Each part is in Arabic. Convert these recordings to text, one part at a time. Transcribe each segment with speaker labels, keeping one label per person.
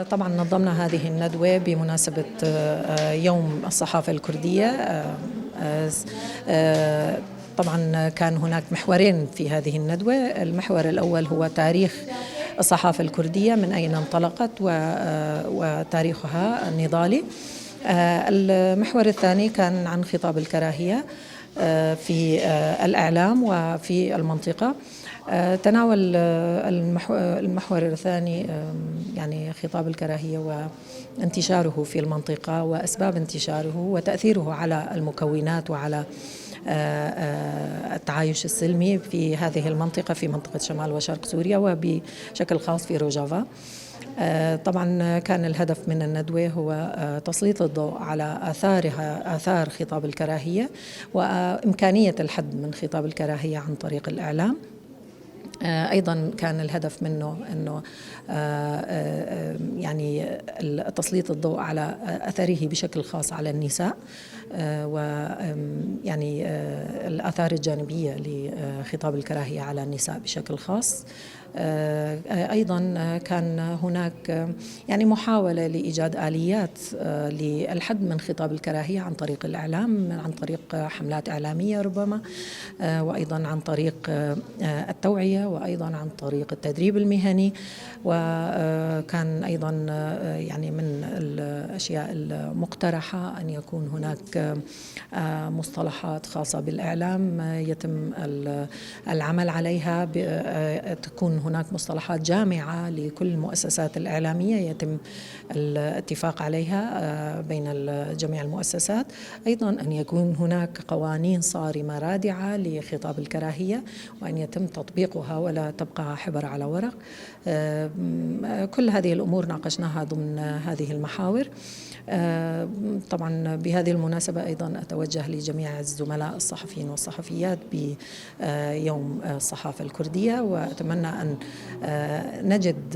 Speaker 1: طبعا نظمنا هذه الندوة بمناسبة يوم الصحافة الكردية. طبعا كان هناك محورين في هذه الندوة. المحور الأول هو تاريخ الصحافة الكردية، من أين انطلقت وتاريخها النضالي. المحور الثاني كان عن خطاب الكراهية في الإعلام وفي المنطقة. تناول المحور الثاني يعني خطاب الكراهية وانتشاره في المنطقة وأسباب انتشاره وتأثيره على المكونات وعلى التعايش السلمي في هذه المنطقة، في منطقة شمال وشرق سوريا وبشكل خاص في روجافا. طبعا كان الهدف من الندوة هو تسليط الضوء على آثار خطاب الكراهية وإمكانية الحد من خطاب الكراهية عن طريق الإعلام. أيضا كان الهدف منه أنه يعني تسليط الضوء على أثره بشكل خاص على النساء، ويعني الآثار الجانبية لخطاب الكراهية على النساء بشكل خاص. أيضا كان هناك يعني محاولة لإيجاد آليات للحد من خطاب الكراهية عن طريق الإعلام، عن طريق حملات إعلامية ربما، وأيضا عن طريق التوعية، وأيضا عن طريق التدريب المهني. وكان أيضا يعني من الأشياء المقترحة أن يكون هناك مصطلحات خاصة بالإعلام يتم العمل عليها، تكون هناك مصطلحات جامعة لكل المؤسسات الإعلامية يتم الاتفاق عليها بين جميع المؤسسات. أيضا أن يكون هناك قوانين صارمة رادعة لخطاب الكراهية وأن يتم تطبيقها ولا تبقى حبر على ورق. كل هذه الأمور ناقشناها ضمن هذه المحاور. طبعا بهذه المناسبة أيضا أتوجه لجميع الزملاء الصحفيين والصحفيات بيوم الصحافة الكردية، وأتمنى أن نجد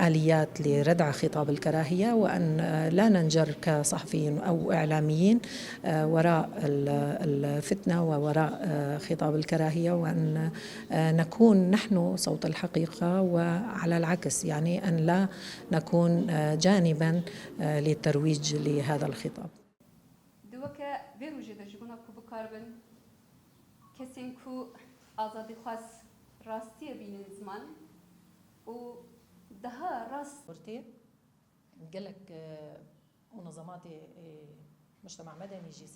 Speaker 1: آليات لردع خطاب الكراهية، وأن لا ننجر كصحفيين أو إعلاميين وراء الفتنة ووراء خطاب الكراهية، وأن نكون نحن صوت الحقيقة، وعلى العكس يعني أن لا نكون جانبا للترويج لهذا الخطاب.
Speaker 2: دوكا بروجي دجبونا كوب كاربن كسين كو آزادي خاص راستية بين الزمان و دها راست
Speaker 1: قال لك منظمات مجتمع مدني يجي